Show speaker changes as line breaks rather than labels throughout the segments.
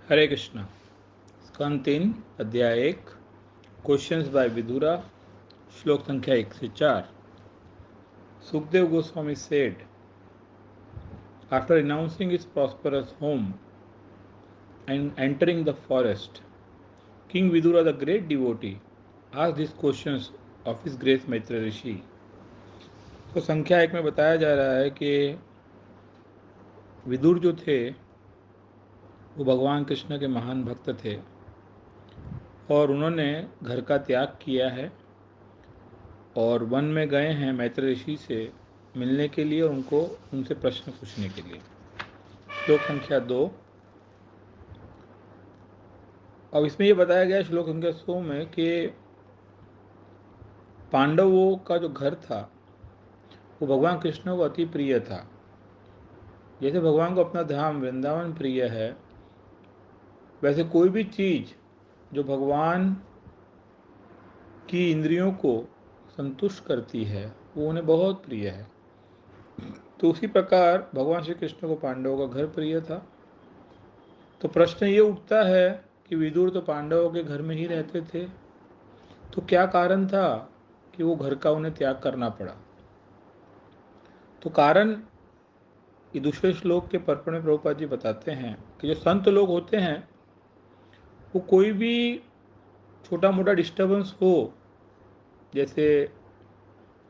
हरे कृष्णा। स्कंद 3 अध्याय 1 questions bye Vidura. श्लोक संख्या 1 से 4। Sukhdev Goswami said, after renouncing his prosperous home and entering the forest, King Vidura, the great devotee, asked these questions of his grace Maitreya ऋषि। तो संख्या 1 में बताया जा रहा है कि विदुर जो थे वो भगवान कृष्ण के महान भक्त थे और उन्होंने घर का त्याग किया है और वन में गए हैं मैत्रेय ऋषि से मिलने के लिए और उनसे प्रश्न पूछने के लिए। श्लोक संख्या 2। अब इसमें यह बताया गया श्लोक संख्या 100 में कि पांडवों का जो घर था वो भगवान कृष्ण को अति प्रिय था। जैसे भगवान को अपना धाम वृंदावन प्रिय है, वैसे कोई भी चीज जो भगवान की इंद्रियों को संतुष्ट करती है वो उन्हें बहुत प्रिय है। तो उसी प्रकार भगवान श्री कृष्ण को पांडवों का घर प्रिय था। तो प्रश्न ये उठता है कि विदुर तो पांडवों के घर में ही रहते थे, तो क्या कारण था कि वो घर का उन्हें त्याग करना पड़ा। तो कारण ये दूसरे श्लोक के पर्पण में प्रभुपाद जी बताते हैं कि जो संत लोग होते हैं वो कोई भी छोटा मोटा डिस्टर्बेंस हो, जैसे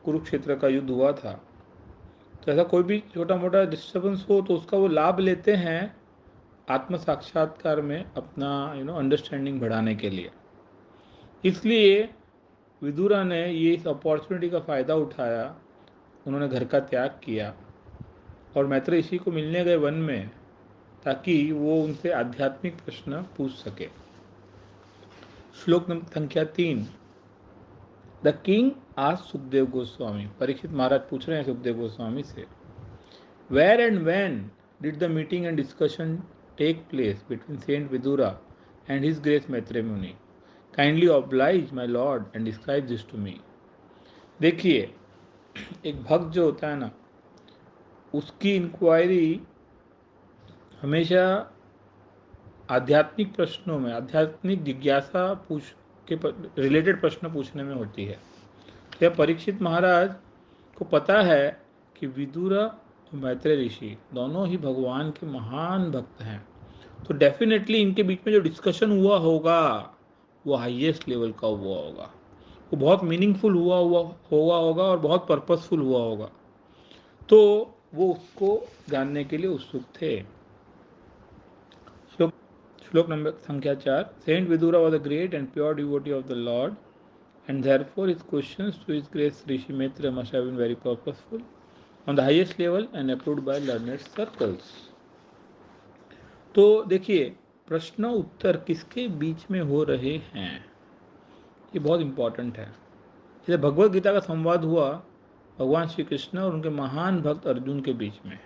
कुरुक्षेत्र का युद्ध हुआ था, तो ऐसा कोई भी छोटा मोटा डिस्टर्बेंस हो तो उसका वो लाभ लेते हैं आत्म साक्षात्कार में अपना अंडरस्टैंडिंग बढ़ाने के लिए। इसलिए विदुरा ने ये इस अपॉर्चुनिटी का फ़ायदा उठाया, उन्होंने घर का त्याग किया और मैत्रेय ऋषि को मिलने गए वन में, ताकि वो उनसे आध्यात्मिक प्रश्न पूछ सके। श्लोक संख्या 3। द किंग आज सुखदेव गोस्वामी, परीक्षित महाराज पूछ रहे हैं सुखदेव गोस्वामी से, where and when did the meeting and discussion take place between saint Vidura and his grace Maitreya Muni, kindly oblige my lord and describe this to me. देखिए, एक भक्त जो होता है ना, उसकी इंक्वायरी हमेशा आध्यात्मिक प्रश्नों में, आध्यात्मिक जिज्ञासा पूछ के रिलेटेड प्रश्न पूछने में होती है। तो यह परीक्षित महाराज को पता है कि विदुरा और मैत्रेय ऋषि दोनों ही भगवान के महान भक्त हैं, तो डेफिनेटली इनके बीच में जो डिस्कशन हुआ होगा वो हाईएस्ट लेवल का हुआ होगा, वो बहुत मीनिंगफुल हुआ होगा और बहुत पर्पसफुल हुआ होगा। तो वो उसको जानने के लिए उत्सुक थे। श्लोक नंबर संख्या 4। Saint Vidura was a great and pure devotee of the lord and therefore his questions to his grace Rishi Maitreya must have been very purposeful on the highest level and approved by learned circles. तो देखिए, प्रश्न उत्तर किसके बीच में हो रहे हैं, ये बहुत इंपॉर्टेंट है। जैसे भगवत गीता का संवाद हुआ भगवान श्री कृष्ण और उनके महान भक्त अर्जुन के बीच में,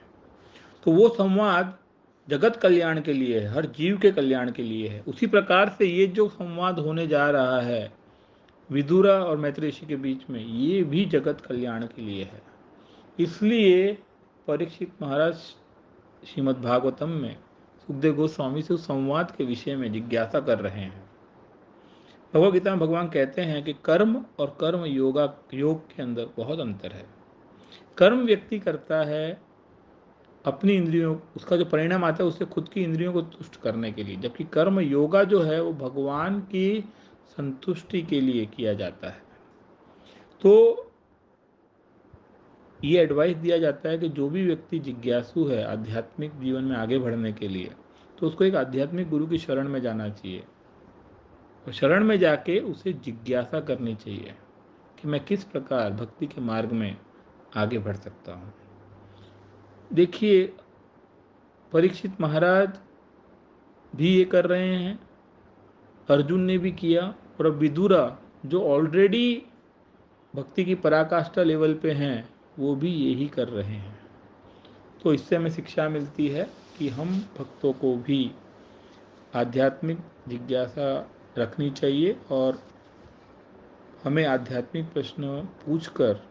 तो वो संवाद जगत कल्याण के लिए है, हर जीव के कल्याण के लिए है। उसी प्रकार से ये जो संवाद होने जा रहा है विदुरा और मैत्रेय ऋषि के बीच में, ये भी जगत कल्याण के लिए है। इसलिए परीक्षित महाराज श्रीमद् भागवतम में सुखदेव गोस्वामी से उस संवाद के विषय में जिज्ञासा कर रहे हैं। भगवद गीता में भगवान कहते हैं कि कर्म और कर्म योग के अंदर बहुत अंतर है। कर्म व्यक्ति करता है अपनी इंद्रियों, उसका जो परिणाम आता है उससे खुद की इंद्रियों को तुष्ट करने के लिए, जबकि कर्म योगा जो है वो भगवान की संतुष्टि के लिए किया जाता है। तो ये एडवाइस दिया जाता है कि जो भी व्यक्ति जिज्ञासु है आध्यात्मिक जीवन में आगे बढ़ने के लिए, तो उसको एक आध्यात्मिक गुरु की शरण में जाना चाहिए और शरण में जाके उसे जिज्ञासा करनी चाहिए कि मैं किस प्रकार भक्ति के मार्ग में आगे बढ़ सकता हूँ। देखिए, परीक्षित महाराज भी ये कर रहे हैं, अर्जुन ने भी किया, और अब विदुरा जो ऑलरेडी भक्ति की पराकाष्ठा लेवल पे हैं वो भी यही कर रहे हैं। तो इससे हमें शिक्षा मिलती है कि हम भक्तों को भी आध्यात्मिक जिज्ञासा रखनी चाहिए और हमें आध्यात्मिक प्रश्न पूछकर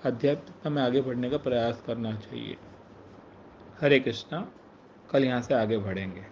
आध्यात्मिकता में आगे बढ़ने का प्रयास करना चाहिए। हरे कृष्णा। कल यहाँ से आगे बढ़ेंगे।